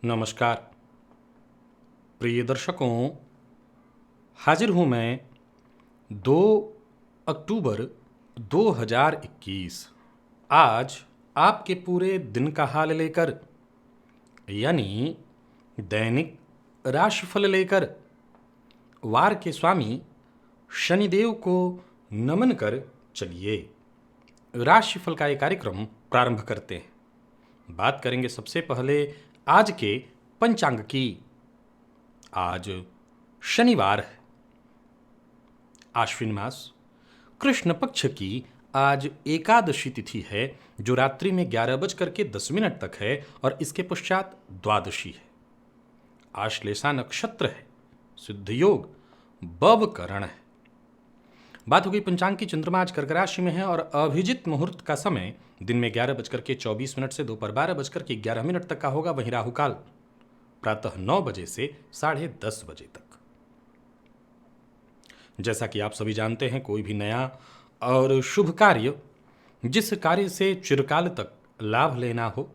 नमस्कार प्रिय दर्शकों। हाजिर हूँ मैं 2 अक्टूबर 2021 आज आपके पूरे दिन का हाल लेकर, यानी दैनिक राशिफल लेकर वार के स्वामी शनिदेव को नमन कर चलिए राशिफल का ये कार्यक्रम प्रारंभ करते हैं। बात करेंगे सबसे पहले आज के पंचांग की। आज शनिवार है, आश्विन मास, कृष्ण पक्ष की आज एकादशी तिथि है जो रात्रि में 11:10 तक है और इसके पश्चात द्वादशी है। आश्लेषा नक्षत्र है, सिद्ध योग, बवकरण है। बात हो गई पंचांग की। चंद्रमा आज कर्क राशि में है और अभिजित मुहूर्त का समय दिन में 11:24 से दोपहर 12:11 तक का होगा। वहीं राहु काल प्रातः 9 बजे से 10:30 बजे तक। जैसा कि आप सभी जानते हैं, कोई भी नया और शुभ कार्य, जिस कार्य से चिरकाल तक लाभ लेना हो,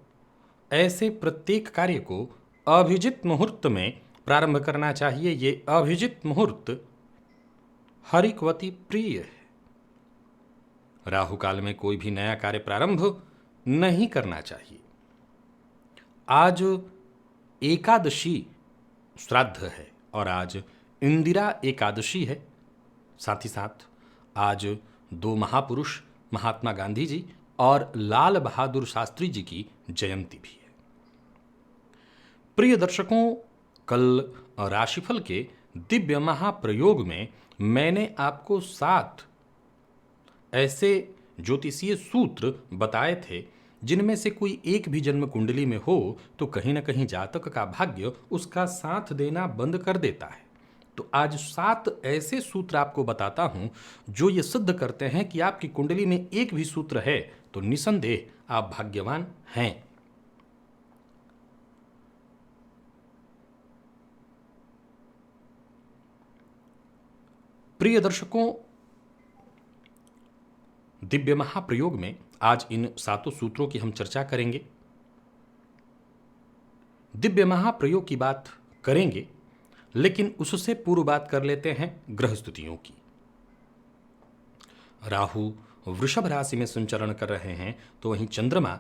ऐसे प्रत्येक कार्य को अभिजित मुहूर्त में प्रारंभ करना चाहिए। ये अभिजित मुहूर्त हरिकवती प्रिय है। राहु काल में कोई भी नया कार्य प्रारंभ नहीं करना चाहिए। आज एकादशी श्राद्ध है और आज इंदिरा एकादशी है। साथ ही साथ आज 2 महापुरुष महात्मा गांधी जी और लाल बहादुर शास्त्री जी की जयंती भी है। प्रिय दर्शकों, कल राशिफल के दिव्य महाप्रयोग में मैंने आपको 7 ऐसे ज्योतिषीय सूत्र बताए थे जिनमें से कोई एक भी जन्म कुंडली में हो तो कहीं ना कहीं जातक का भाग्य उसका साथ देना बंद कर देता है। तो आज 7 ऐसे सूत्र आपको बताता हूं जो ये सिद्ध करते हैं कि आपकी कुंडली में एक भी सूत्र है तो निसंदेह आप भाग्यवान हैं। प्रिय दर्शकों, दिव्य महाप्रयोग में आज इन 7 सूत्रों की हम चर्चा करेंगे। दिव्य महाप्रयोग की बात करेंगे, लेकिन उससे पूर्व बात कर लेते हैं ग्रह स्थितियों की। राहु वृषभ राशि में संचरण कर रहे हैं तो वहीं चंद्रमा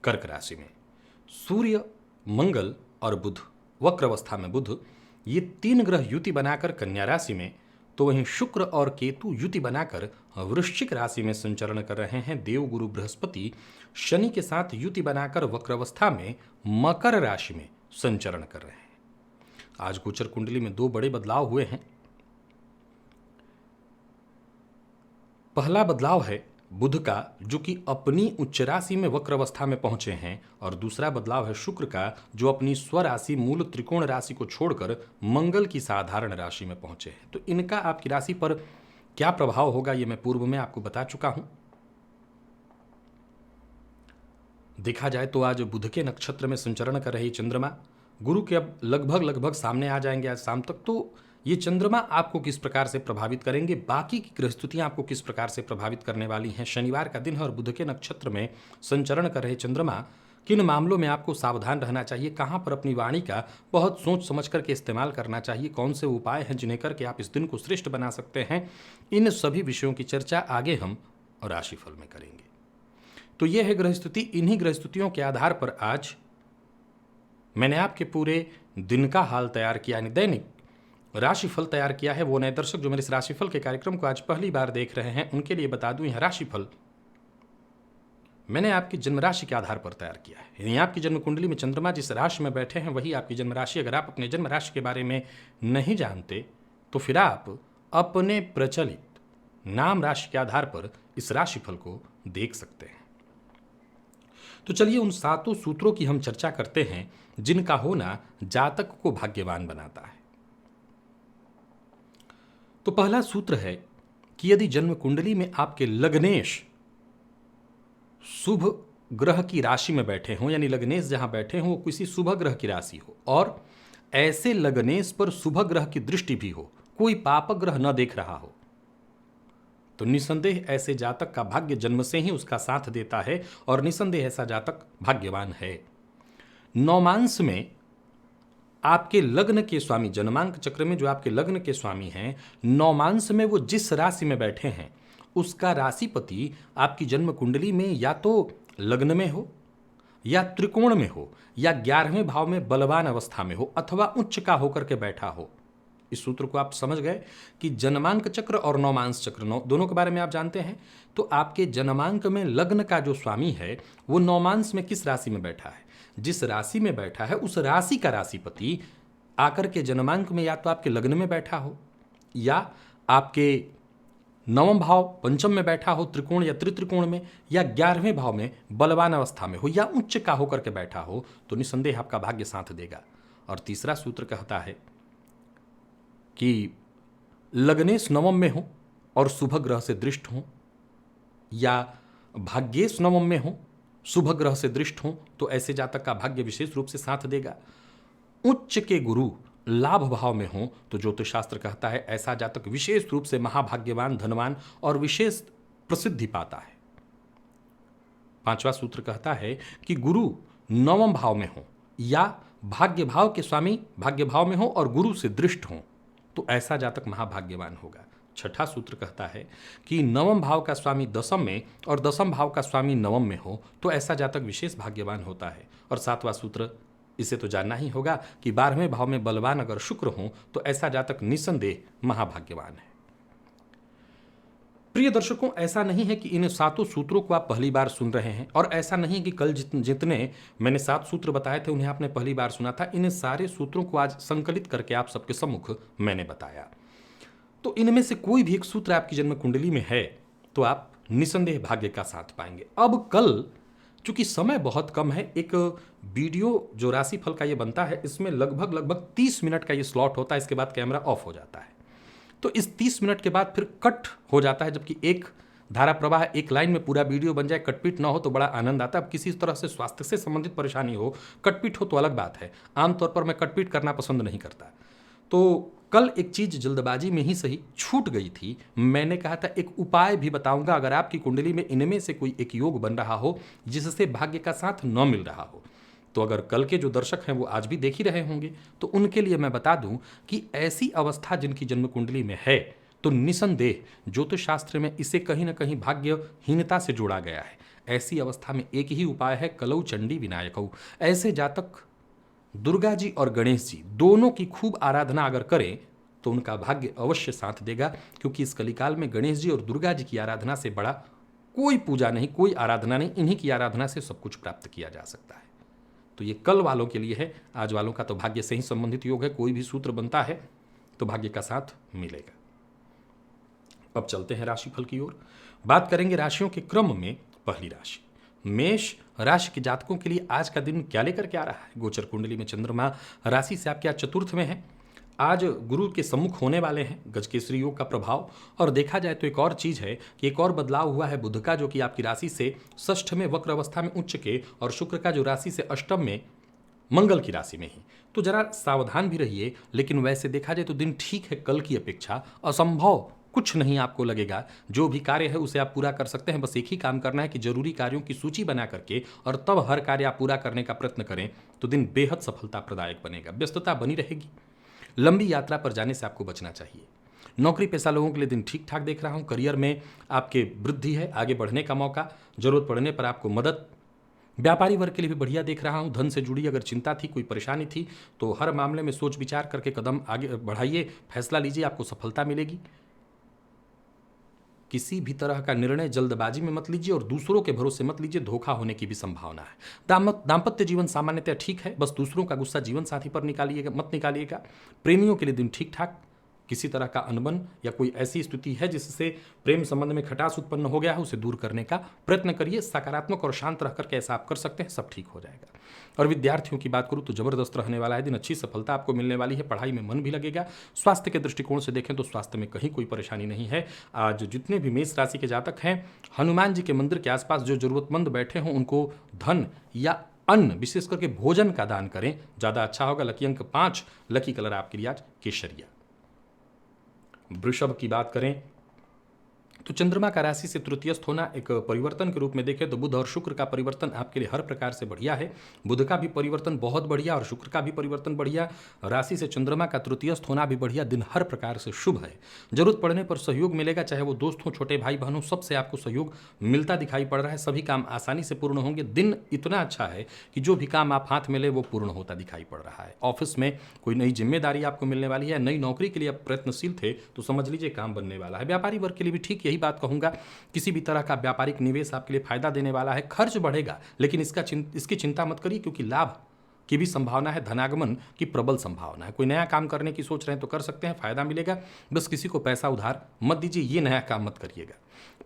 कर्क राशि में, सूर्य, मंगल और बुध, वक्र अवस्था में बुध, ये 3 ग्रह युति बनाकर कन्या राशि में, तो वहीं शुक्र और केतु युति बनाकर वृश्चिक राशि में संचरण कर रहे हैं। देवगुरु बृहस्पति शनि के साथ युति बनाकर वक्र अवस्था में मकर राशि में संचरण कर रहे हैं। आज गोचर कुंडली में 2 बड़े बदलाव हुए हैं। पहला बदलाव है बुध का, जो कि अपनी उच्च राशि में वक्र अवस्था में पहुंचे हैं, और दूसरा बदलाव है शुक्र का, जो अपनी स्वराशि मूल त्रिकोण राशि को छोड़कर मंगल की साधारण राशि में पहुंचे हैं। तो इनका आपकी राशि पर क्या प्रभाव होगा ये मैं पूर्व में आपको बता चुका हूं। देखा जाए तो आज बुध के नक्षत्र में संचरण कर रही चंद्रमा गुरु के अब लगभग सामने आ जाएंगे आज शाम तक। तो ये चंद्रमा आपको किस प्रकार से प्रभावित करेंगे, बाकी की ग्रहस्थितियां आपको किस प्रकार से प्रभावित करने वाली हैं। शनिवार का दिन है और बुध के नक्षत्र में संचरण कर रहे चंद्रमा, किन मामलों में आपको सावधान रहना चाहिए, कहां पर अपनी वाणी का बहुत सोच समझ करके इस्तेमाल करना चाहिए, कौन से उपाय हैं जिन्हें करके आप इस दिन को श्रेष्ठ बना सकते हैं, इन सभी विषयों की चर्चा आगे हम राशिफल में करेंगे। तो यह है ग्रहस्थिति। इन्हीं ग्रहस्थितियों के आधार पर आज मैंने आपके पूरे दिन का हाल तैयार किया, यानी दैनिक राशिफल तैयार किया है। वो नए दर्शक जो मेरे इस राशिफल के कार्यक्रम को आज पहली बार देख रहे हैं, उनके लिए बता दूं, यह राशिफल मैंने आपकी जन्म राशि के आधार पर तैयार किया है। यानी आपकी जन्म कुंडली में चंद्रमा जिस राशि में बैठे हैं वही आपकी जन्म राशि। अगर आप अपने जन्म राशि के बारे में नहीं जानते तो फिर आप अपने प्रचलित नाम राशि के आधार पर इस राशिफल को देख सकते हैं। तो चलिए उन 7 सूत्रों की हम चर्चा करते हैं जिनका होना जातक को भाग्यवान बनाता है। तो पहला सूत्र है कि यदि जन्म कुंडली में आपके लग्नेश शुभ ग्रह की राशि में बैठे हों, यानी लग्नेश जहां बैठे हों वो किसी शुभ ग्रह की राशि हो, और ऐसे लग्नेश पर शुभ ग्रह की दृष्टि भी हो, कोई पाप ग्रह न देख रहा हो, तो निसंदेह ऐसे जातक का भाग्य जन्म से ही उसका साथ देता है और निसंदेह ऐसा जातक भाग्यवान है। नवमांश में आपके लग्न के स्वामी, जन्मांक चक्र में जो आपके लग्न के स्वामी हैं, नवमांश में वो जिस राशि में बैठे हैं उसका राशिपति आपकी जन्म कुंडली में या तो लग्न में हो या त्रिकोण में हो या 11वें भाव में बलवान अवस्था में हो अथवा उच्च का होकर के बैठा हो। इस सूत्र को आप समझ गए कि जन्मांक चक्र और नवमांश चक्र दोनों के बारे में आप जानते हैं। तो आपके जन्मांक में लग्न का जो स्वामी है वो नवमांश में किस राशि में बैठा है, जिस राशि में बैठा है उस राशि का राशिपति आकर के जन्मांक में या तो आपके लग्न में बैठा हो या आपके नवम भाव पंचम में बैठा हो त्रिकोण या त्रित्रिकोण में, या 11वें भाव में बलवान अवस्था में हो या उच्च का होकर के बैठा हो, तो निसंदेह आपका भाग्य साथ देगा। और तीसरा सूत्र कहता है कि लग्नेश नवम में हो और शुभ ग्रह से दृष्ट हो या भाग्येश नवम में हो शुभ ग्रह से दृष्ट हो, तो ऐसे जातक का भाग्य विशेष रूप से साथ देगा। उच्च के गुरु लाभ भाव में हो तो ज्योतिष शास्त्र कहता है ऐसा जातक विशेष रूप से महाभाग्यवान, धनवान और विशेष प्रसिद्धि पाता है। पांचवा सूत्र कहता है कि गुरु नवम भाव में हो या भाग्य भाव के स्वामी भाग्य भाव में हो और गुरु से दृष्ट हो, तो ऐसा जातक महाभाग्यवान होगा। छठा सूत्र कहता है कि नवम भाव का स्वामी दसम में और दसम भाव का स्वामी नवम में हो, तो ऐसा जातक विशेष भाग्यवान होता है। और सातवां सूत्र, इसे तो जानना ही होगा कि 12वें भाव में बलवान अगर शुक्र हो तो ऐसा जातक निसंदेह महाभाग्यवान है। प्रिय दर्शकों, ऐसा नहीं है कि इन सातों सूत्रों को आप पहली बार सुन रहे हैं और ऐसा नहीं कि कल जितने मैंने 7 सूत्र बताए थे उन्हें आपने पहली बार सुना था। इन सारे सूत्रों को आज संकलित करके आप सबके सम्मुख मैंने बताया। तो इनमें से कोई भी एक सूत्र आपकी जन्म कुंडली में है तो आप निसंदेह भाग्य का साथ पाएंगे। अब कल चूंकि समय बहुत कम है, एक वीडियो जो राशिफल का ये बनता है इसमें लगभग 30 मिनट का ये स्लॉट होता है, इसके बाद कैमरा ऑफ हो जाता है। तो इस 30 मिनट के बाद फिर कट हो जाता है, जबकि एक धारा प्रवाह एक लाइन में पूरा वीडियो बन जाए, कटपीट ना हो तो बड़ा आनंद आता है। अब किसी तरह से स्वास्थ्य से संबंधित परेशानी हो, कटपीट हो तो अलग बात है, आमतौर पर मैं कटपीट करना पसंद नहीं करता। तो कल एक चीज जल्दबाजी में ही सही छूट गई थी। मैंने कहा था एक उपाय भी बताऊंगा अगर आपकी कुंडली में इनमें से कोई एक योग बन रहा हो जिससे भाग्य का साथ न मिल रहा हो, तो अगर कल के जो दर्शक हैं वो आज भी देख ही रहे होंगे तो उनके लिए मैं बता दूं कि ऐसी अवस्था जिनकी जन्म कुंडली में है तो निसंदेह ज्योतिष शास्त्र में इसे कहीं ना कहीं भाग्यहीनता से जोड़ा गया है। ऐसी अवस्था में एक ही उपाय है, कलऊ चंडी विनायकऊ। ऐसे जातक दुर्गा जी और गणेश जी दोनों की खूब आराधना अगर करें तो उनका भाग्य अवश्य साथ देगा, क्योंकि इस कलिकाल में गणेश जी और दुर्गा जी की आराधना से बड़ा कोई पूजा नहीं, कोई आराधना नहीं। इन्हीं की आराधना से सब कुछ प्राप्त किया जा सकता है। तो ये कल वालों के लिए है, आज वालों का तो भाग्य से ही संबंधित योग है। कोई भी सूत्र बनता है तो भाग्य का साथ मिलेगा। अब चलते हैं राशिफल की ओर। बात करेंगे राशियों के क्रम में। पहली राशि मेष राशि के जातकों के लिए आज का दिन क्या लेकर के आ रहा है। गोचर कुंडली में चंद्रमा राशि से आपके आज चतुर्थ में है। आज गुरु के सम्मुख होने वाले हैं गजकेसरी योग का प्रभाव। और देखा जाए तो एक और चीज है कि एक और बदलाव हुआ है बुध का, जो कि आपकी राशि से षष्ठ में वक्र अवस्था में उच्च के, और शुक्र का जो राशि से अष्टम में मंगल की राशि में ही। तो जरा सावधान भी रहिए, लेकिन वैसे देखा जाए तो दिन ठीक है, कल की अपेक्षा असंभव कुछ नहीं आपको लगेगा। जो भी कार्य है उसे आप पूरा कर सकते हैं। बस एक ही काम करना है कि जरूरी कार्यों की सूची बना करके और तब हर कार्य आप पूरा करने का प्रयत्न करें तो दिन बेहद सफलता प्रदायक बनेगा। व्यस्तता बनी रहेगी। लंबी यात्रा पर जाने से आपको बचना चाहिए। नौकरी पेशा लोगों के लिए दिन ठीक ठाक देख रहा हूं। करियर में आपके वृद्धि है, आगे बढ़ने का मौका, जरूरत पड़ने पर आपको मदद। व्यापारी वर्ग के लिए भी बढ़िया देख रहा हूं। धन से जुड़ी अगर चिंता थी, कोई परेशानी थी, तो हर मामले में सोच विचार करके कदम आगे बढ़ाइए, फैसला लीजिए, आपको सफलता मिलेगी। किसी भी तरह का निर्णय जल्दबाजी में मत लीजिए और दूसरों के भरोसे मत लीजिए, धोखा होने की भी संभावना है। दाम्पत्य जीवन सामान्यतः ठीक है, बस दूसरों का गुस्सा जीवन साथी पर निकालिएगा मत निकालिएगा। प्रेमियों के लिए दिन ठीक ठाक। किसी तरह का अनबन या कोई ऐसी स्थिति है जिससे प्रेम संबंध में खटास उत्पन्न हो गया है, उसे दूर करने का प्रयत्न करिए। सकारात्मक और शांत रह करके ऐसा आप कर सकते हैं, सब ठीक हो जाएगा। और विद्यार्थियों की बात करूं तो जबरदस्त रहने वाला है दिन। अच्छी सफलता आपको मिलने वाली है, पढ़ाई में मन भी लगेगा। स्वास्थ्य के दृष्टिकोण से देखें तो स्वास्थ्य में कहीं कोई परेशानी नहीं है। आज जितने भी मेष राशि के जातक हैं, हनुमान जी के मंदिर के आसपास जो जरूरतमंद बैठे हों उनको धन या अन्न, विशेष करके भोजन का दान करें, ज्यादा अच्छा होगा। लकी अंक 5, लकी कलर आपके लिए आज केसरिया। वृषभ की बात करें तो चंद्रमा का राशि से तृतीयस्थ होना एक परिवर्तन के रूप में देखें तो बुध और शुक्र का परिवर्तन आपके लिए हर प्रकार से बढ़िया है। बुध का भी परिवर्तन बहुत बढ़िया और शुक्र का भी परिवर्तन बढ़िया। राशि से चंद्रमा का तृतीयस्थ होना भी बढ़िया। दिन हर प्रकार से शुभ है। जरूरत पड़ने पर सहयोग मिलेगा, चाहे वो दोस्त हों, छोटे भाई बहनों, सबसे आपको सहयोग मिलता दिखाई पड़ रहा है। सभी काम आसानी से पूर्ण होंगे। दिन इतना अच्छा है कि जो भी काम आप हाथ में ले वो पूर्ण होता दिखाई पड़ रहा है। ऑफिस में कोई नई जिम्मेदारी आपको मिलने वाली है। नई नौकरी के लिए आप प्रयत्नशील थे तो समझ लीजिए काम बनने वाला है। व्यापारी वर्ग के लिए भी ठीक यही बात कहूंगा। किसी भी तरह का व्यापारिक निवेश आपके लिए फायदा देने वाला है। खर्च बढ़ेगा लेकिन इसकी चिंता मत करिए, क्योंकि लाभ की भी संभावना है। धनागमन की प्रबल संभावना है। कोई नया काम करने की सोच रहे हैं तो कर सकते हैं, फायदा मिलेगा। बस किसी को पैसा उधार मत दीजिए, ये नया काम मत करिएगा।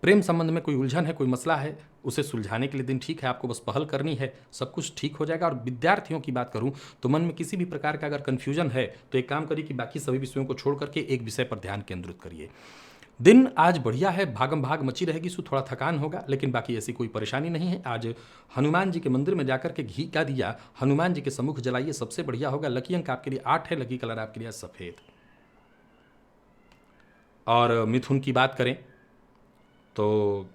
प्रेम संबंध में कोई उलझन है, कोई मसला है, उसे सुलझाने के लिए दिन ठीक है। आपको बस पहल करनी है, सब कुछ ठीक हो जाएगा। और विद्यार्थियों की बात करूं तो मन में किसी भी प्रकार का अगर कन्फ्यूजन है तो एक काम करिए कि बाकी सभी विषयों को छोड़ करके एक विषय पर ध्यान केंद्रित करिए। दिन आज बढ़िया है, भागम भाग मची रहेगी, सो थोड़ा थकान होगा लेकिन बाकी ऐसी कोई परेशानी नहीं है। आज हनुमान जी के मंदिर में जाकर के घी का दिया हनुमान जी के सम्मुख जलाइए, सबसे बढ़िया होगा। लकी अंक आपके लिए 8 है। लकी कलर आपके लिए सफेद। और मिथुन की बात करें तो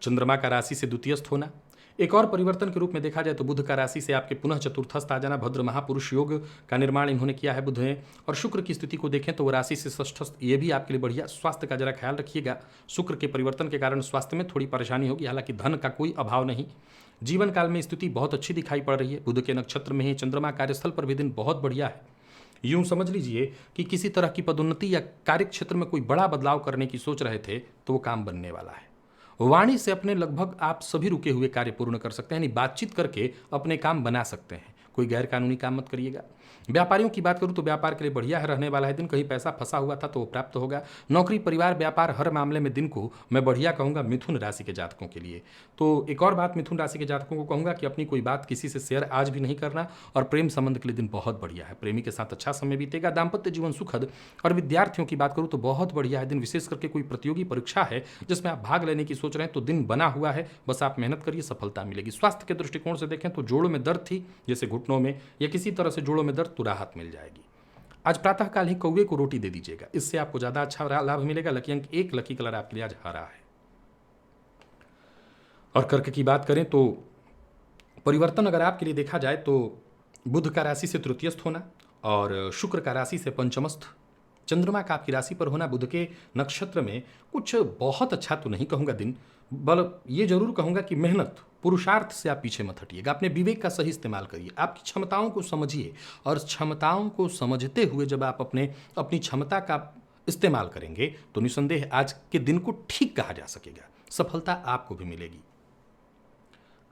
चंद्रमा का राशि से द्वितीयस्थ होना एक और परिवर्तन के रूप में देखा जाए तो बुध का राशि से आपके पुनः चतुर्थस्थ आ जाना। भद्र महापुरुष योग का निर्माण इन्होंने किया है बुध ने। और शुक्र की स्थिति को देखें तो वो राशि से षष्ठस्थ, ये भी आपके लिए बढ़िया। स्वास्थ्य का जरा ख्याल रखिएगा। शुक्र के परिवर्तन के कारण स्वास्थ्य में थोड़ी परेशानी होगी, हालांकि धन का कोई अभाव नहीं। जीवन काल में स्थिति बहुत अच्छी दिखाई पड़ रही है। बुध के नक्षत्र में ही चंद्रमा, कार्यस्थल पर भी दिन बहुत बढ़िया है। यूं समझ लीजिए कि किसी तरह की पदोन्नति या कार्य क्षेत्र में कोई बड़ा बदलाव करने की सोच रहे थे तो वो काम बनने वाला है। वाणी से अपने लगभग आप सभी रुके हुए कार्य पूर्ण कर सकते हैं, यानी बातचीत करके अपने काम बना सकते हैं। कोई गैर कानूनी काम मत करिएगा। व्यापारियों की बात करूं तो व्यापार के लिए बढ़िया है रहने वाला है दिन। कहीं पैसा फंसा हुआ था तो वो प्राप्त होगा। नौकरी, परिवार, व्यापार, हर मामले में दिन को मैं बढ़िया कहूंगा मिथुन राशि के जातकों के लिए। तो एक और बात मिथुन राशि के जातकों को कहूंगा कि अपनी कोई बात किसी से शेयर आज भी नहीं करना। और प्रेम संबंध के लिए दिन बहुत बढ़िया है। प्रेमी के साथ अच्छा समय बीतेगा। दाम्पत्य जीवन सुखद। और विद्यार्थियों की बात करूं तो बहुत बढ़िया है दिन। विशेष करके कोई प्रतियोगी परीक्षा है जिसमें आप भाग लेने की सोच रहे हैं तो दिन बना हुआ है। बस आप मेहनत करिए, सफलता मिलेगी। स्वास्थ्य के दृष्टिकोण से देखें तो जोड़ों में दर्द थी, जैसे घुटनों में या किसी तरह से जोड़ों में दर्द, तो राहत मिल जाएगी। आज प्रातःकाल ही कौवे को रोटी दे दीजिएगा, इससे आपको ज्यादा अच्छा लाभ मिलेगा। लकी अंक 1, लकी कलर आपके लिए आज हरा है। और कर्क की बात करें तो परिवर्तन अगर आपके लिए देखा जाए तो बुध का राशि से तृतीयस्थ होना और शुक्र का राशि से पंचमस्थ, चंद्रमा का आपकी राशि पर होना, बुध के नक्षत्र में कुछ बहुत अच्छा तो नहीं कहूंगा दिन, बल ये जरूर कहूंगा कि मेहनत, पुरुषार्थ से आप पीछे मत हटिएगा। अपने विवेक का सही इस्तेमाल करिए। आपकी क्षमताओं को समझिए और क्षमताओं को समझते हुए जब आप अपनी क्षमता का इस्तेमाल करेंगे तो निसंदेह आज के दिन को ठीक कहा जा सकेगा। सफलता आपको भी मिलेगी।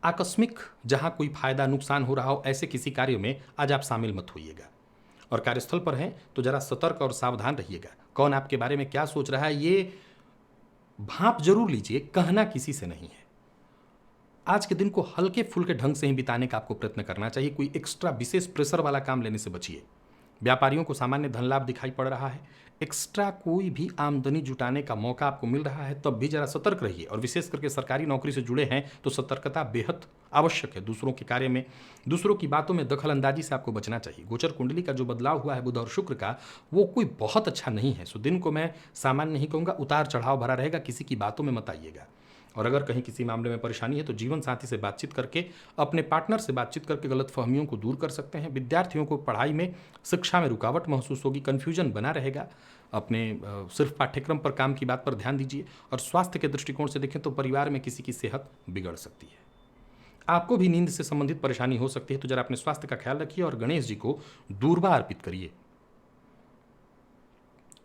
आकस्मिक जहां कोई फायदा नुकसान हो रहा हो ऐसे किसी कार्य में आज आप शामिल मत होइएगा। और कार्यस्थल पर हैं तो जरा सतर्क और सावधान रहिएगा। कौन आपके बारे में क्या सोच रहा है ये भांप जरूर लीजिए, कहना किसी से नहीं है। आज के दिन को हल्के फुल्के ढंग से ही बिताने का आपको प्रयत्न करना चाहिए। कोई एक्स्ट्रा विशेष प्रेशर वाला काम लेने से बचिए। व्यापारियों को सामान्य धन लाभ दिखाई पड़ रहा है। एक्स्ट्रा कोई भी आमदनी जुटाने का मौका आपको मिल रहा है, तब भी जरा सतर्क रहिए। और विशेष करके सरकारी नौकरी से जुड़े हैं तो सतर्कता बेहद आवश्यक है। दूसरों के कार्य में, दूसरों की बातों में दखल अंदाजी से आपको बचना चाहिए। गोचर कुंडली का जो बदलाव हुआ है बुध और शुक्र का, वो कोई बहुत अच्छा नहीं है। सो दिन को मैं सामान्य नहीं कहूँगा, उतार चढ़ाव भरा रहेगा। किसी की बातों में मत आइएगा। और अगर कहीं किसी मामले में परेशानी है तो जीवन साथी से बातचीत करके, अपने पार्टनर से बातचीत करके गलतफहमियों को दूर कर सकते हैं। विद्यार्थियों को पढ़ाई में, शिक्षा में रुकावट महसूस होगी, कन्फ्यूजन बना रहेगा। अपने सिर्फ पाठ्यक्रम पर, काम की बात पर ध्यान दीजिए। और स्वास्थ्य के दृष्टिकोण से देखें तो परिवार में किसी की सेहत बिगड़ सकती है। आपको भी नींद से संबंधित परेशानी हो सकती है तो जरा अपने स्वास्थ्य का ख्याल रखिए और गणेश जी को दूर्वा अर्पित करिए।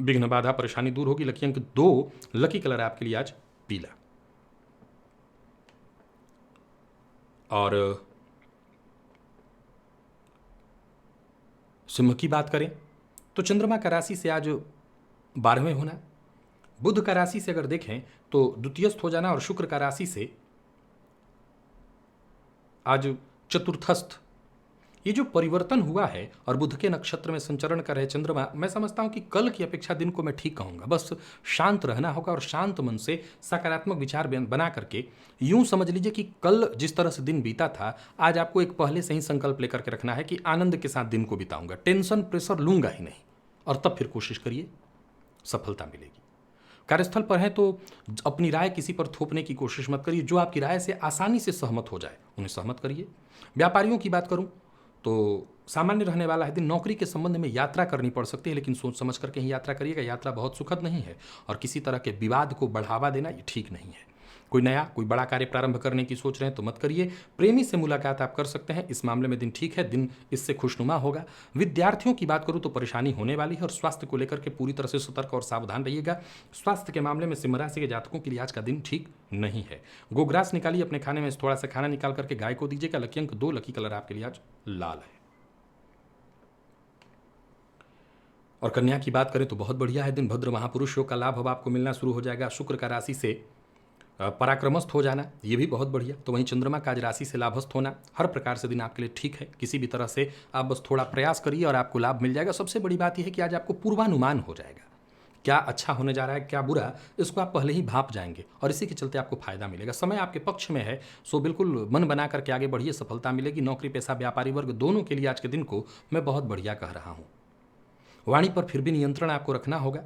विघ्न बाधा परेशानी दूर होगी। लकी अंक 2, लकी कलर आपके लिए आज पीला। और सिंह की बात करें तो चंद्रमा का राशि से आज 12वें होना, बुध का राशि से अगर देखें तो द्वितीयस्थ हो जाना और शुक्र का राशि से आज चतुर्थस्थ। ये जो परिवर्तन हुआ है और बुध के नक्षत्र में संचरण कर रहे चंद्रमा, मैं समझता हूं कि कल की अपेक्षा दिन को मैं ठीक कहूंगा। बस शांत रहना होगा और शांत मन से सकारात्मक विचार बना करके यूं समझ लीजिए कि कल जिस तरह से दिन बीता था, आज आपको एक पहले से ही संकल्प लेकर के रखना है कि आनंद के साथ दिन को बिताऊंगा, टेंशन प्रेशर लूंगा ही नहीं। और तब फिर कोशिश करिए, सफलता मिलेगी। कार्यस्थल पर हैं तो अपनी राय किसी पर थोपने की कोशिश मत करिए। जो आपकी राय से आसानी से सहमत हो जाए उन्हें सहमत करिए। व्यापारियों की बात करूं तो सामान्य रहने वाला है दिन। नौकरी के संबंध में यात्रा करनी पड़ सकती है, लेकिन सोच समझ करके ही यात्रा करिएगा। यात्रा बहुत सुखद नहीं है और किसी तरह के विवाद को बढ़ावा देना ये ठीक नहीं है। कोई नया कोई बड़ा कार्य प्रारंभ करने की सोच रहे हैं तो मत करिए। प्रेमी से मुलाकात आप कर सकते हैं, इस मामले में दिन ठीक है, दिन इससे खुशनुमा होगा। विद्यार्थियों की बात करूं तो परेशानी होने वाली है और स्वास्थ्य को लेकर के पूरी तरह से सतर्क और सावधान रहिएगा। स्वास्थ्य के मामले में सिंह राशि के जातकों के लिए आज का दिन ठीक नहीं है। गोग्रास निकालिए अपने खाने में, थोड़ा सा खाना निकाल करके गाय को दीजिएगा। लकी अंक 2, लकी कलर आपके लिए आज लाल है। और कन्या की बात करें तो बहुत बढ़िया है दिन। भद्र महापुरुष योग का लाभ अब आपको मिलना शुरू हो जाएगा। शुक्र का राशि से पराक्रमस्थ हो जाना, ये भी बहुत बढ़िया। तो वहीं चंद्रमा का आज राशि से लाभस्थ होना, हर प्रकार से दिन आपके लिए ठीक है। किसी भी तरह से आप बस थोड़ा प्रयास करिए और आपको लाभ मिल जाएगा। सबसे बड़ी बात यह है कि आज आपको पूर्वानुमान हो जाएगा, क्या अच्छा होने जा रहा है क्या बुरा, इसको आप पहले ही भांप जाएंगे और इसी के चलते आपको फायदा मिलेगा। समय आपके पक्ष में है, सो बिल्कुल मन बना करके आगे बढ़िए, सफलता मिलेगी। नौकरी पेशा व्यापारी वर्ग दोनों के लिए आज के दिन को मैं बहुत बढ़िया कह रहा हूँ। वाणी पर फिर भी नियंत्रण आपको रखना होगा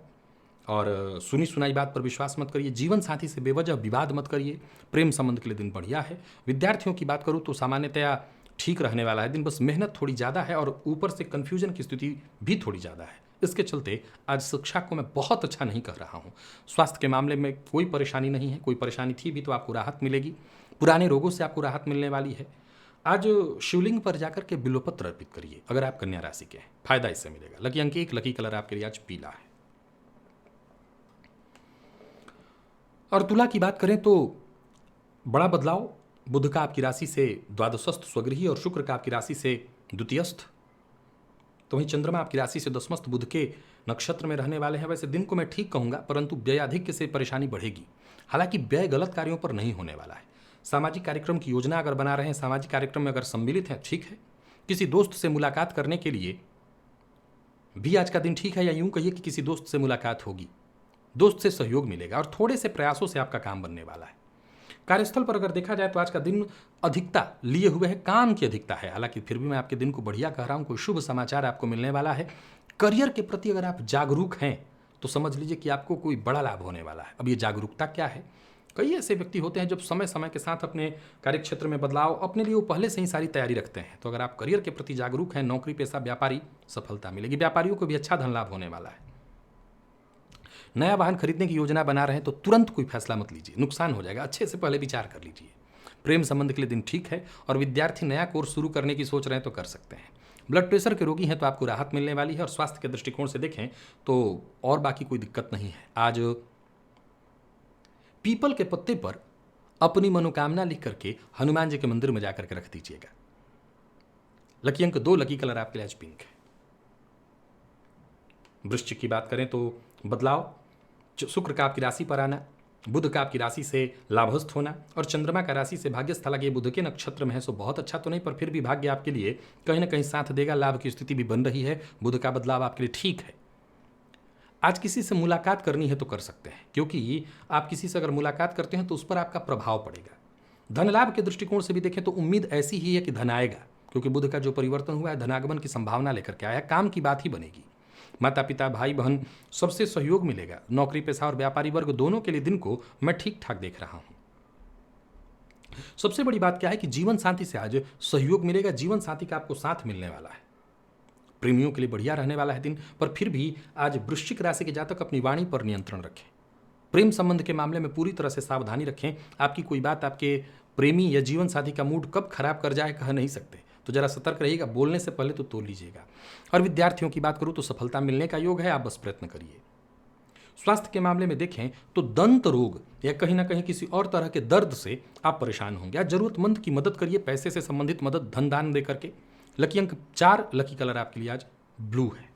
और सुनी सुनाई बात पर विश्वास मत करिए। जीवन साथी से बेवजह विवाद मत करिए। प्रेम संबंध के लिए दिन बढ़िया है। विद्यार्थियों की बात करूं तो सामान्यतया ठीक रहने वाला है दिन, बस मेहनत थोड़ी ज़्यादा है और ऊपर से कन्फ्यूजन की स्थिति भी थोड़ी ज़्यादा है। इसके चलते आज शिक्षा को मैं बहुत अच्छा नहीं कह रहा हूँ। स्वास्थ्य के मामले में कोई परेशानी नहीं है, कोई परेशानी थी भी तो आपको राहत मिलेगी। पुराने रोगों से आपको राहत मिलने वाली है। आज शिवलिंग पर जाकर के बिल्वपत्र अर्पित करिए अगर आप कन्या राशि के हैं, फायदा इससे मिलेगा। लकी अंक 1, लकी कलर आपके लिए आज पीला है। और तुला की बात करें तो बड़ा बदलाव, बुध का आपकी राशि से द्वादशस्थ स्वगृही और शुक्र का आपकी राशि से द्वितीयस्थ। तो वहीं चंद्रमा आपकी राशि से दसमस्थ बुध के नक्षत्र में रहने वाले हैं। वैसे दिन को मैं ठीक कहूंगा, परंतु व्ययाधिक्य से परेशानी बढ़ेगी। हालांकि व्यय गलत कार्यों पर नहीं होने वाला है। सामाजिक कार्यक्रम की योजना अगर बना रहे हैं, सामाजिक कार्यक्रम में अगर सम्मिलित हैं, ठीक है। किसी दोस्त से मुलाकात करने के लिए भी आज का दिन ठीक है, या यूं कहिए कि किसी दोस्त से मुलाकात होगी, दोस्त से सहयोग मिलेगा और थोड़े से प्रयासों से आपका काम बनने वाला है। कार्यस्थल पर अगर देखा जाए तो आज का दिन अधिकता लिए हुए है, काम की अधिकता है। हालांकि फिर भी मैं आपके दिन को बढ़िया कह रहा हूं। कोई शुभ समाचार आपको मिलने वाला है। करियर के प्रति अगर आप जागरूक हैं तो समझ लीजिए कि आपको कोई बड़ा लाभ होने वाला है। अब ये जागरूकता क्या है? कई ऐसे व्यक्ति होते हैं जब समय समय के साथ अपने कार्यक्षेत्र में बदलाव अपने लिए वो पहले से ही सारी तैयारी रखते हैं। तो अगर आप करियर के प्रति जागरूक हैं, नौकरी पेशा व्यापारी, सफलता मिलेगी। व्यापारियों को भी अच्छा धन लाभ होने वाला है। नया वाहन खरीदने की योजना बना रहे हैं तो तुरंत कोई फैसला मत लीजिए, नुकसान हो जाएगा। अच्छे से पहले विचार कर लीजिए। प्रेम संबंध के लिए दिन ठीक है और विद्यार्थी नया कोर्स शुरू करने की सोच रहे हैं तो कर सकते हैं। ब्लड प्रेशर के रोगी हैं तो आपको राहत मिलने वाली है और स्वास्थ्य के दृष्टिकोण से देखें तो और बाकी कोई दिक्कत नहीं है। आज पीपल के पत्ते पर अपनी मनोकामना लिख करके हनुमान जी के मंदिर में जाकर के रख दीजिएगा। लकी अंक 2, लकी कलर आपके लिए आज पिंक है। वृश्चिक की बात करें तो बदलाव, शुक्र का आपकी राशि पर आना, बुध का आपकी राशि से लाभस्थ होना और चंद्रमा का राशि से भाग्यस्थ। हालांकि बुध के नक्षत्र में है सो बहुत अच्छा तो नहीं, पर फिर भी भाग्य आपके लिए कहीं ना कहीं साथ देगा। लाभ की स्थिति भी बन रही है। बुध का बदलाव आपके लिए ठीक है। आज किसी से मुलाकात करनी है तो कर सकते हैं, क्योंकि आप किसी से अगर मुलाकात करते हैं तो उस पर आपका प्रभाव पड़ेगा। धन लाभ के दृष्टिकोण से भी देखें तो उम्मीद ऐसी ही है कि धन आएगा, क्योंकि बुध का जो परिवर्तन हुआ है धनागमन की संभावना लेकर के आया। काम की बात ही बनेगी। माता पिता भाई बहन सबसे सहयोग मिलेगा। नौकरी पेशा और व्यापारी वर्ग दोनों के लिए दिन को मैं ठीक ठाक देख रहा हूं। सबसे बड़ी बात क्या है कि जीवन साथी से आज सहयोग मिलेगा। जीवन साथी का आपको साथ मिलने वाला है। प्रेमियों के लिए बढ़िया रहने वाला है दिन, पर फिर भी आज वृश्चिक राशि के जातक अपनी वाणी पर नियंत्रण रखें। प्रेम संबंध के मामले में पूरी तरह से सावधानी रखें। आपकी कोई बात आपके प्रेमी या जीवन साथी का मूड कब खराब कर जाए कह नहीं सकते, तो जरा सतर्क रहिएगा। बोलने से पहले तो तोल लीजिएगा। और विद्यार्थियों की बात करूं तो सफलता मिलने का योग है, आप बस प्रयत्न करिए। स्वास्थ्य के मामले में देखें तो दंत रोग या कहीं ना कहीं किसी और तरह के दर्द से आप परेशान होंगे। आज जरूरतमंद की मदद करिए, पैसे से संबंधित मदद, धन दान दे करके। लकी अंक 4, लकी कलर आपके लिए आज ब्लू है।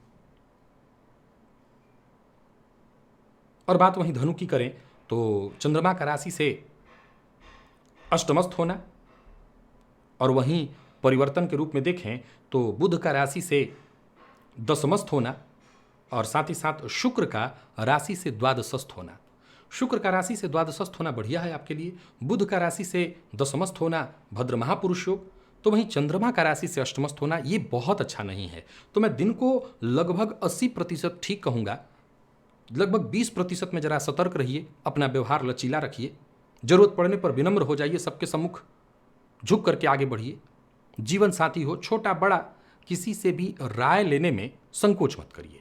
और बात वहीं धनु की करें तो चंद्रमा का राशि से अष्टमस्थ होना और वहीं परिवर्तन के रूप में देखें तो बुध का राशि से दशमस्थ होना और साथ ही साथ शुक्र का राशि से द्वादशस्थ होना। शुक्र का राशि से द्वादशस्थ होना बढ़िया है आपके लिए। बुध का राशि से दशमस्थ होना भद्र महापुरुष योग। तो वहीं चंद्रमा का राशि से अष्टमस्थ होना ये बहुत अच्छा नहीं है। तो मैं दिन को लगभग 80% ठीक कहूँगा। लगभग 20% में जरा सतर्क रहिए, अपना व्यवहार लचीला रखिए, जरूरत पड़ने पर विनम्र हो जाइए, सबके सम्मुख झुक करके आगे बढ़िए। जीवन साथी हो छोटा बड़ा, किसी से भी राय लेने में संकोच मत करिए।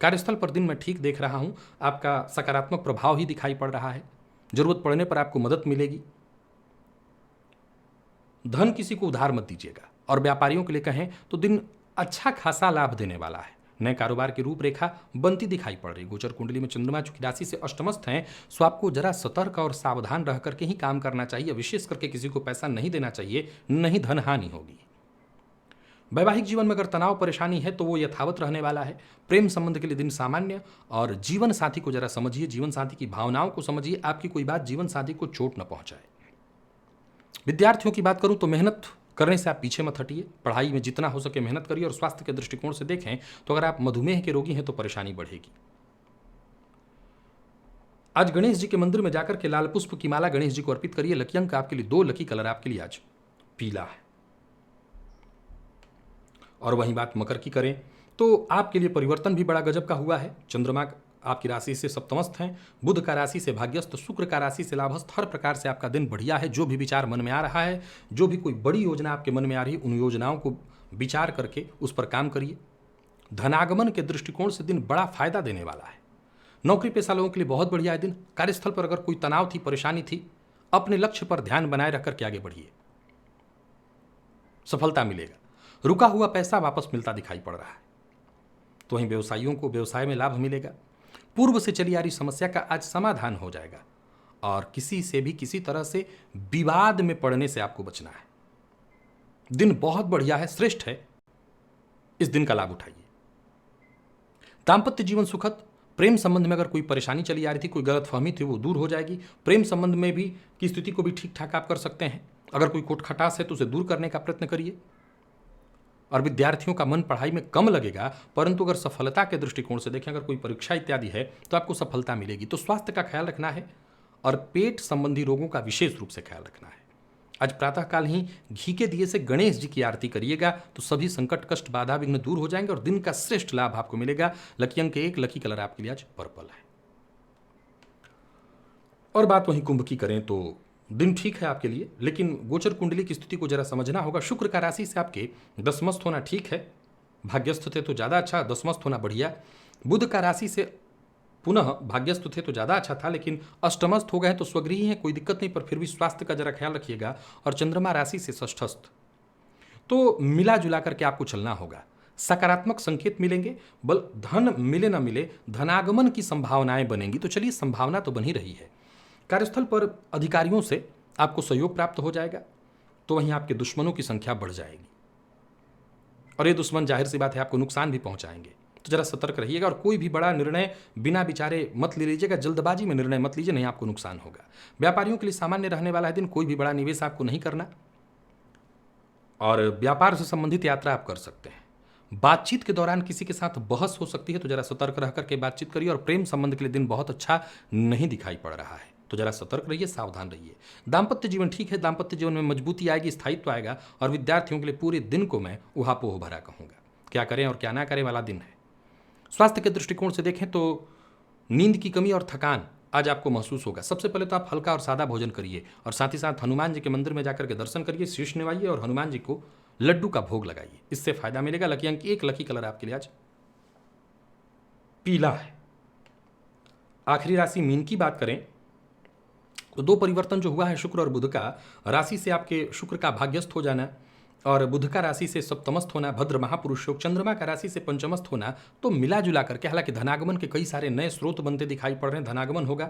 कार्यस्थल पर दिन मैं ठीक देख रहा हूं, आपका सकारात्मक प्रभाव ही दिखाई पड़ रहा है। जरूरत पड़ने पर आपको मदद मिलेगी। धन किसी को उधार मत दीजिएगा। और व्यापारियों के लिए कहें तो दिन अच्छा खासा लाभ देने वाला है। नए कारोबार की रूपरेखा बनती दिखाई पड़ रही। गोचर कुंडली में चंद्रमा चूंकि राशि से अष्टमस्थ हैं, सो आपको जरा सतर्क और सावधान रह करके ही काम करना चाहिए। विशेष करके किसी को पैसा नहीं देना चाहिए, नहीं धन हानि होगी। वैवाहिक जीवन में अगर तनाव परेशानी है तो वो यथावत रहने वाला है। प्रेम संबंध के लिए दिन सामान्य। और जीवन साथी को जरा समझिए, जीवन साथी की भावनाओं को समझिए, आपकी कोई बात जीवन साथी को चोट न पहुंचाए। विद्यार्थियों की बात करूं तो मेहनत करने से आप पीछे मत हटिए। पढ़ाई में जितना हो सके मेहनत करिए। और स्वास्थ्य के दृष्टिकोण से देखें तो अगर आप मधुमेह के रोगी हैं तो परेशानी बढ़ेगी। आज गणेश जी के मंदिर में जाकर के लाल पुष्प की माला गणेश जी को अर्पित करिए। लकी अंक आपके लिए 2, लकी कलर आपके लिए आज पीला है। और वहीं बात मकर की करें तो आपके लिए परिवर्तन भी बड़ा गजब का हुआ है। चंद्रमा आपकी राशि से सप्तमस्थ हैं, बुध का राशि से भाग्यस्थ, शुक्र का राशि से लाभस्थ। हर प्रकार से आपका दिन बढ़िया है। जो भी विचार मन में आ रहा है, जो भी कोई बड़ी योजना आपके मन में आ रही है, उन योजनाओं को विचार करके उस पर काम करिए। धनागमन के दृष्टिकोण से दिन बड़ा फायदा देने वाला है। नौकरी पेशा लोगों के लिए बहुत बढ़िया है दिन। कार्यस्थल पर अगर कोई तनाव थी, परेशानी थी, अपने लक्ष्य पर ध्यान बनाए रख करके आगे बढ़िए, सफलता मिलेगा। रुका हुआ पैसा वापस मिलता दिखाई पड़ रहा है। तो वहीं व्यवसायियों को व्यवसाय में लाभ मिलेगा। पूर्व से चली आ रही समस्या का आज समाधान हो जाएगा। और किसी से भी किसी तरह से विवाद में पड़ने से आपको बचना है। दिन बहुत बढ़िया है, श्रेष्ठ है। इस दिन का लाभ उठाइए। दांपत्य जीवन सुखद। प्रेम संबंध में अगर कोई परेशानी चली आ रही थी, कोई गलतफहमी थी, वो दूर हो जाएगी। प्रेम संबंध में भी की स्थिति को भी ठीक ठाक आप कर सकते हैं। अगर कोई कोटखटास है तो उसे दूर करने का प्रयत्न करिए। और विद्यार्थियों का मन पढ़ाई में कम लगेगा, परंतु अगर सफलता के दृष्टिकोण से देखें, अगर कोई परीक्षा इत्यादि है तो आपको सफलता मिलेगी। तो स्वास्थ्य का ख्याल रखना है और पेट संबंधी रोगों का विशेष रूप से ख्याल रखना है। आज प्रातःकाल ही घी के दिए से गणेश जी की आरती करिएगा तो सभी संकट कष्ट बाधा विघ्न दूर हो जाएंगे और दिन का श्रेष्ठ लाभ आपको मिलेगा। लकी अंक 1, लकी कलर आपके लिए आज पर्पल है। और बात वहीं कुंभ की करें तो दिन ठीक है आपके लिए, लेकिन गोचर कुंडली की स्थिति को जरा समझना होगा। शुक्र का राशि से आपके दसमस्थ होना ठीक है, भाग्यस्थ थे तो ज़्यादा अच्छा, दसमस्थ होना बढ़िया। बुध का राशि से पुनः भाग्यस्थ थे तो ज़्यादा अच्छा था, लेकिन अष्टमस्थ हो गए तो स्वगृही हैं, कोई दिक्कत नहीं, पर फिर भी स्वास्थ्य का जरा ख्याल रखिएगा। और चंद्रमा राशि से षष्ठस्थ, तो मिला जुला करके आपको चलना होगा। सकारात्मक संकेत मिलेंगे, बल धन मिले ना मिले, धनागमन की संभावनाएं बनेंगी। तो चलिए, संभावना तो बनी रही है। कार्यस्थल पर अधिकारियों से आपको सहयोग प्राप्त हो जाएगा। तो वहीं आपके दुश्मनों की संख्या बढ़ जाएगी और ये दुश्मन जाहिर सी बात है आपको नुकसान भी पहुंचाएंगे। तो जरा सतर्क रहिएगा और कोई भी बड़ा निर्णय बिना विचारे मत ले लीजिएगा। जल्दबाजी में निर्णय मत लीजिए, नहीं आपको नुकसान होगा। व्यापारियों के लिए सामान्य रहने वाला है दिन। कोई भी बड़ा निवेश आपको नहीं करना और व्यापार से संबंधित यात्रा आप कर सकते हैं। बातचीत के दौरान किसी के साथ बहस हो सकती है, तो जरा सतर्क रह करके बातचीत करिए। और प्रेम संबंध के लिए दिन बहुत अच्छा नहीं दिखाई पड़ रहा है, तो जरा सतर्क रहिए, सावधान रहिए। दांपत्य जीवन ठीक है, दांपत्य जीवन में मजबूती आएगी, स्थायित्व आएगा। और विद्यार्थियों के लिए पूरे दिन को मैं उहापोह भरा कहूँगा। क्या करें और क्या ना करें वाला दिन है। स्वास्थ्य के दृष्टिकोण से देखें तो नींद की कमी और थकान आज आपको महसूस होगा। सबसे पहले तो आप हल्का और सादा भोजन करिए और साथ ही साथ हनुमान जी के मंदिर में जाकर के दर्शन करिए, शीश निवाइए और हनुमान जी को लड्डू का भोग लगाइए, इससे फायदा मिलेगा। लकी अंक 1, लकी कलर आपके लिए आज पीला है। आखिरी राशि मीन की बात करें तो 2 परिवर्तन जो हुआ है शुक्र और बुध का, राशि से आपके शुक्र का भाग्यस्थ हो जाना और बुध का राशि से सप्तमस्थ होना, भद्र महापुरुष योग, चंद्रमा का राशि से पंचमस्थ होना, तो मिला जुला करके हालांकि धनागमन के कई सारे नए स्रोत बनते दिखाई पड़ रहे हैं। धनागमन होगा।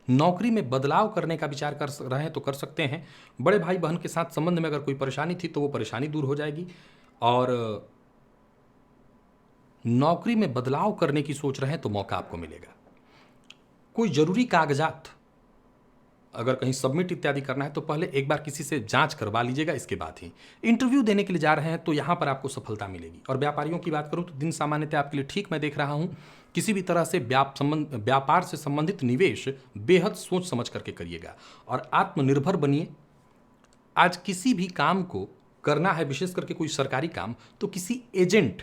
नौकरी में बदलाव करने का विचार कर रहे हैं तो कर सकते हैं। बड़े भाई बहन के साथ संबंध में अगर कोई परेशानी थी तो वो परेशानी दूर हो जाएगी। और नौकरी में बदलाव करने की सोच रहे हैं तो मौका आपको मिलेगा। कोई जरूरी कागजात अगर कहीं सबमिट इत्यादि करना है तो पहले एक बार किसी से जांच करवा लीजिएगा, इसके बाद ही इंटरव्यू देने के लिए जा रहे हैं तो यहां पर आपको सफलता मिलेगी। और व्यापारियों की बात करूं तो दिन सामान्यतः आपके लिए ठीक मैं देख रहा हूं। किसी भी तरह से व्यापार से संबंधित निवेश बेहद सोच समझ करके करिएगा और आत्मनिर्भर बनिए। आज किसी भी काम को करना है, विशेष करके कोई सरकारी काम, तो किसी एजेंट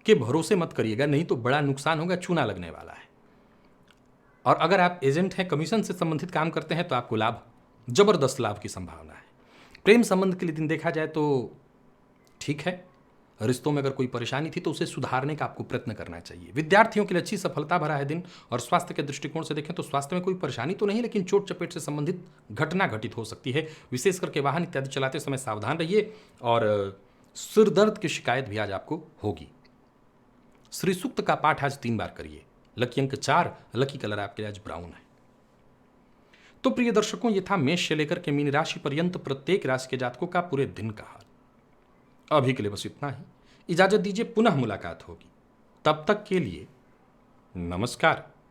के भरोसे मत करिएगा, नहीं तो बड़ा नुकसान होगा, चूना लगने वाला है। और अगर आप एजेंट हैं, कमीशन से संबंधित काम करते हैं, तो आपको लाभ, जबरदस्त लाभ की संभावना है। प्रेम संबंध के लिए दिन देखा जाए तो ठीक है। रिश्तों में अगर कोई परेशानी थी तो उसे सुधारने का आपको प्रयत्न करना चाहिए। विद्यार्थियों के लिए अच्छी सफलता भरा है दिन। और स्वास्थ्य के दृष्टिकोण से देखें तो स्वास्थ्य में कोई परेशानी तो नहीं, लेकिन चोट चपेट से संबंधित घटना घटित हो सकती है। विशेष करके वाहन इत्यादि चलाते समय सावधान रहिए। और सिर दर्द की शिकायत भी आज आपको होगी। श्री सूक्त का पाठ आज 3 बार करिए। लकी अंक 4, लकी कलर आपके लिए आज ब्राउन है। तो प्रिय दर्शकों, ये था मेष से लेकर के मीन राशि पर्यंत प्रत्येक राशि के जातकों का पूरे दिन का हाल। अभी के लिए बस इतना ही। इजाजत दीजिए, पुनः मुलाकात होगी। तब तक के लिए नमस्कार।